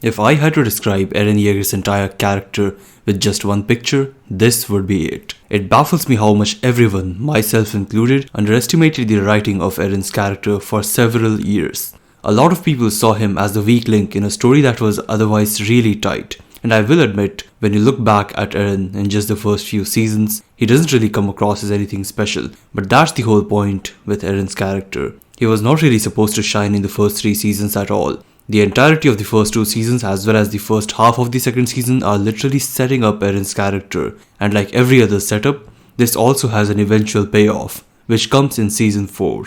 If I had to describe Eren Yeager's entire character with just one picture, this would be it. It baffles me how much everyone, myself included, underestimated the writing of Eren's character for several years. A lot of people saw him as the weak link in a story that was otherwise really tight. And I will admit, when you look back at Eren in just the first few seasons, he doesn't really come across as anything special. But that's the whole point with Eren's character. He was not really supposed to shine in the first 3 seasons at all. The entirety of the first 2 seasons as well as the first half of the second season are literally setting up Eren's character. And like every other setup, this also has an eventual payoff, which comes in season 4.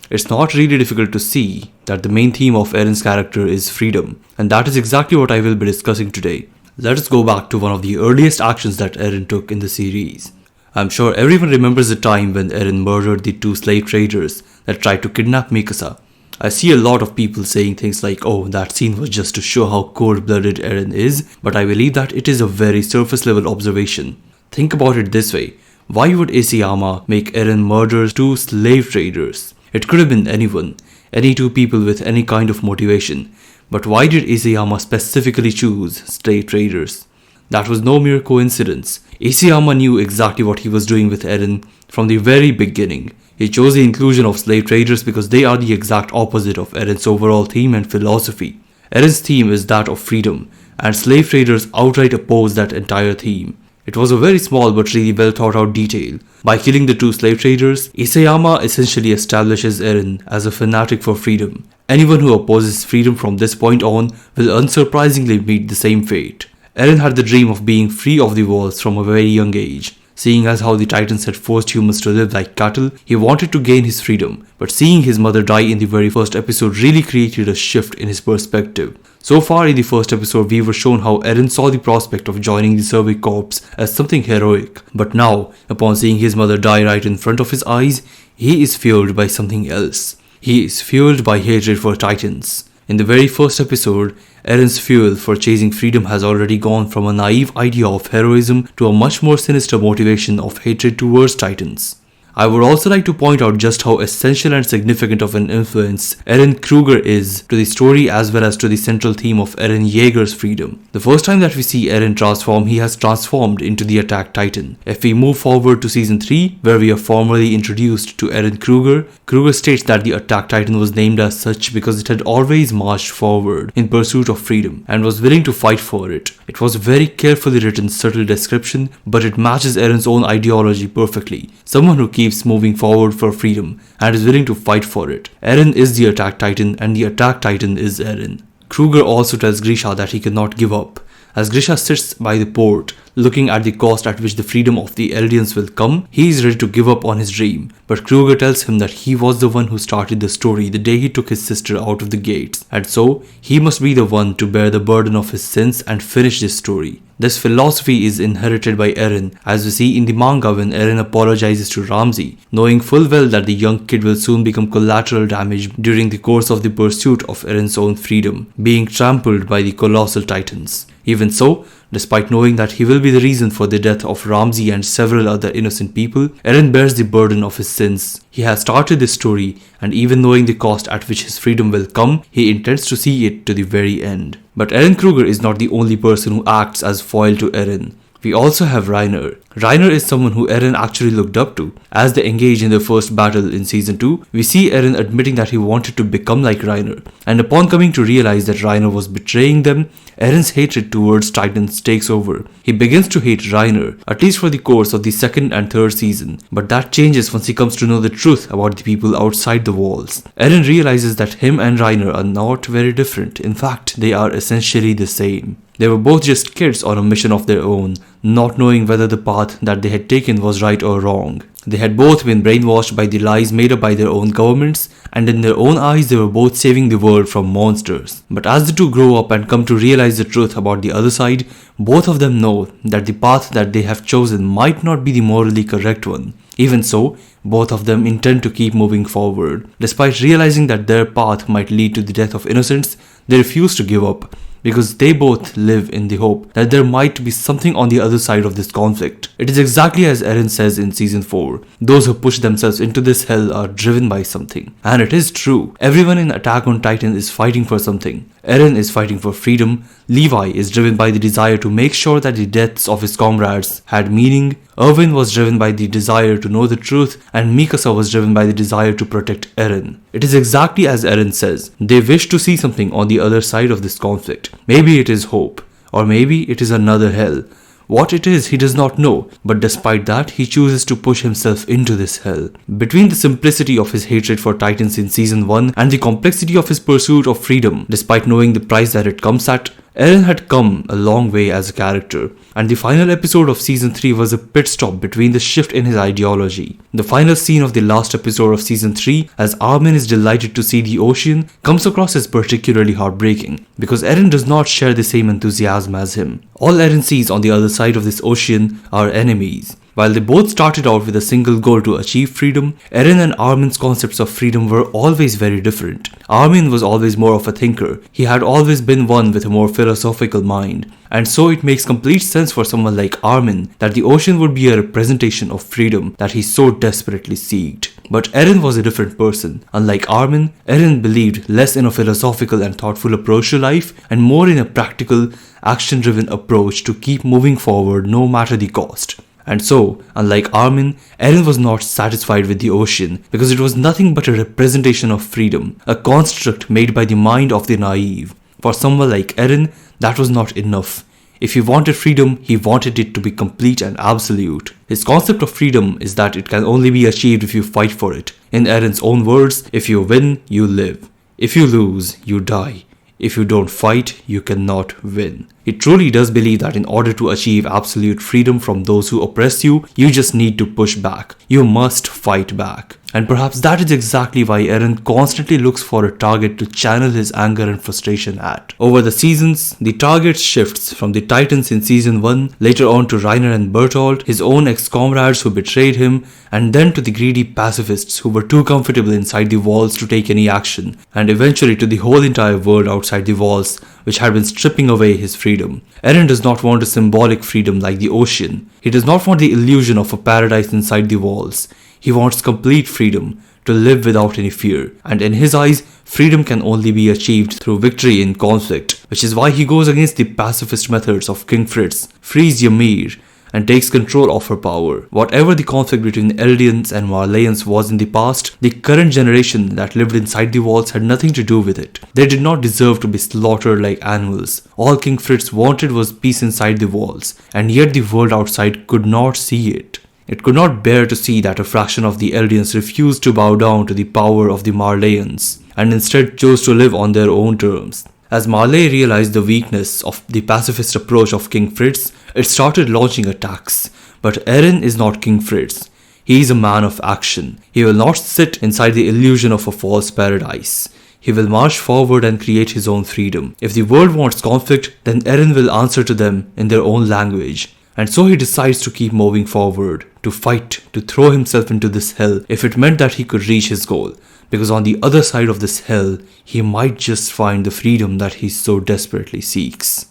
It's not really difficult to see that the main theme of Eren's character is freedom, and that is exactly what I will be discussing today. Let us go back to one of the earliest actions that Eren took in the series. I'm sure everyone remembers the time when Eren murdered the 2 slave traders that tried to kidnap Mikasa. I see a lot of people saying things like, oh, that scene was just to show how cold-blooded Eren is, but I believe that it is a very surface-level observation. Think about it this way. Why would Isayama make Eren murder 2 slave traders? It could have been anyone, any 2 people with any kind of motivation. But why did Isayama specifically choose slave traders? That was no mere coincidence. Isayama knew exactly what he was doing with Eren from the very beginning. He chose the inclusion of slave traders because they are the exact opposite of Eren's overall theme and philosophy. Eren's theme is that of freedom, and slave traders outright oppose that entire theme. It was a very small but really well thought out detail. By killing the 2 slave traders, Isayama essentially establishes Eren as a fanatic for freedom. Anyone who opposes freedom from this point on will unsurprisingly meet the same fate. Eren had the dream of being free of the walls from a very young age. Seeing as how the Titans had forced humans to live like cattle, he wanted to gain his freedom. But seeing his mother die in the very first episode really created a shift in his perspective. So far in the first episode, we were shown how Eren saw the prospect of joining the Survey Corps as something heroic. But now, upon seeing his mother die right in front of his eyes, he is fueled by something else. He is fueled by hatred for Titans. In the very first episode, Eren's fuel for chasing freedom has already gone from a naive idea of heroism to a much more sinister motivation of hatred towards Titans. I would also like to point out just how essential and significant of an influence Eren Kruger is to the story as well as to the central theme of Eren Yeager's freedom. The first time that we see Eren transform, he has transformed into the Attack Titan. If we move forward to season 3, where we are formally introduced to Eren Kruger, Kruger states that the Attack Titan was named as such because it had always marched forward in pursuit of freedom and was willing to fight for it. It was a very carefully written, subtle description, but it matches Eren's own ideology perfectly. Someone who keeps moving forward for freedom and is willing to fight for it. Eren is the Attack Titan and the Attack Titan is Eren. Kruger also tells Grisha that he cannot give up. As Grisha sits by the port, looking at the cost at which the freedom of the Eldians will come, he is ready to give up on his dream. But Kruger tells him that he was the one who started the story the day he took his sister out of the gates, and so he must be the one to bear the burden of his sins and finish this story. This philosophy is inherited by Eren, as we see in the manga when Eren apologizes to Ramsey, knowing full well that the young kid will soon become collateral damage during the course of the pursuit of Eren's own freedom, being trampled by the colossal titans. Even so, despite knowing that he will be the reason for the death of Ramsey and several other innocent people, Eren bears the burden of his sins. He has started this story, and even knowing the cost at which his freedom will come, he intends to see it to the very end. But Eren Kruger is not the only person who acts as foil to Eren. We also have Reiner. Reiner is someone who Eren actually looked up to. As they engage in their first battle in season 2, we see Eren admitting that he wanted to become like Reiner. And upon coming to realize that Reiner was betraying them, Eren's hatred towards Titans takes over. He begins to hate Reiner, at least for the course of the second and third season. But that changes once he comes to know the truth about the people outside the walls. Eren realizes that him and Reiner are not very different. In fact, they are essentially the same. They were both just kids on a mission of their own, not knowing whether the path that they had taken was right or wrong. They had both been brainwashed by the lies made up by their own governments, and in their own eyes they were both saving the world from monsters. But as the two grow up and come to realize the truth about the other side, both of them know that the path that they have chosen might not be the morally correct one. Even so, both of them intend to keep moving forward. Despite realizing that their path might lead to the death of innocents, they refuse to give up. because they both live in the hope that there might be something on the other side of this conflict. It is exactly as Eren says in season 4, those who push themselves into this hell are driven by something. And it is true, everyone in Attack on Titan is fighting for something. Eren is fighting for freedom, Levi is driven by the desire to make sure that the deaths of his comrades had meaning, Erwin was driven by the desire to know the truth, and Mikasa was driven by the desire to protect Eren. It is exactly as Eren says, they wish to see something on the other side of this conflict. Maybe it is hope, or maybe it is another hell. What it is, he does not know, but despite that, he chooses to push himself into this hell. Between the simplicity of his hatred for Titans in season 1 and the complexity of his pursuit of freedom, despite knowing the price that it comes at, Eren had come a long way as a character, and the final episode of season 3 was a pit stop between the shift in his ideology. The final scene of the last episode of season 3, as Armin is delighted to see the ocean, comes across as particularly heartbreaking, because Eren does not share the same enthusiasm as him. All Eren sees on the other side of this ocean are enemies. While they both started out with a single goal to achieve freedom, Eren and Armin's concepts of freedom were always very different. Armin was always more of a thinker. He had always been one with a more philosophical mind. And so it makes complete sense for someone like Armin that the ocean would be a representation of freedom that he so desperately sought. But Eren was a different person. Unlike Armin, Eren believed less in a philosophical and thoughtful approach to life and more in a practical, action-driven approach to keep moving forward no matter the cost. And so, unlike Armin, Eren was not satisfied with the ocean because it was nothing but a representation of freedom, a construct made by the mind of the naive. For someone like Eren, that was not enough. If he wanted freedom, he wanted it to be complete and absolute. His concept of freedom is that it can only be achieved if you fight for it. In Eren's own words, if you win, you live. If you lose, you die. If you don't fight, you cannot win. He truly does believe that in order to achieve absolute freedom from those who oppress you, you just need to push back. You must fight back. And perhaps that is exactly why Eren constantly looks for a target to channel his anger and frustration at. Over the seasons, the target shifts from the Titans in season 1, later on to Reiner and Bertolt, his own ex-comrades who betrayed him, and then to the greedy pacifists who were too comfortable inside the walls to take any action, and eventually to the whole entire world outside the walls, which had been stripping away his freedom. Eren does not want a symbolic freedom like the ocean. He does not want the illusion of a paradise inside the walls. He wants complete freedom, to live without any fear. And in his eyes, freedom can only be achieved through victory in conflict, which is why he goes against the pacifist methods of King Fritz, frees Ymir, and takes control of her power. Whatever the conflict between Eldians and Marleyans was in the past, the current generation that lived inside the walls had nothing to do with it. They did not deserve to be slaughtered like animals. All King Fritz wanted was peace inside the walls, and yet the world outside could not see it. It could not bear to see that a fraction of the Eldians refused to bow down to the power of the Marleyans, and instead chose to live on their own terms. As Marley realized the weakness of the pacifist approach of King Fritz, it started launching attacks. But Eren is not King Fritz. He is a man of action. He will not sit inside the illusion of a false paradise. He will march forward and create his own freedom. If the world wants conflict, then Eren will answer to them in their own language. And so he decides to keep moving forward, to fight, to throw himself into this hell if it meant that he could reach his goal. Because on the other side of this hell, he might just find the freedom that he so desperately seeks.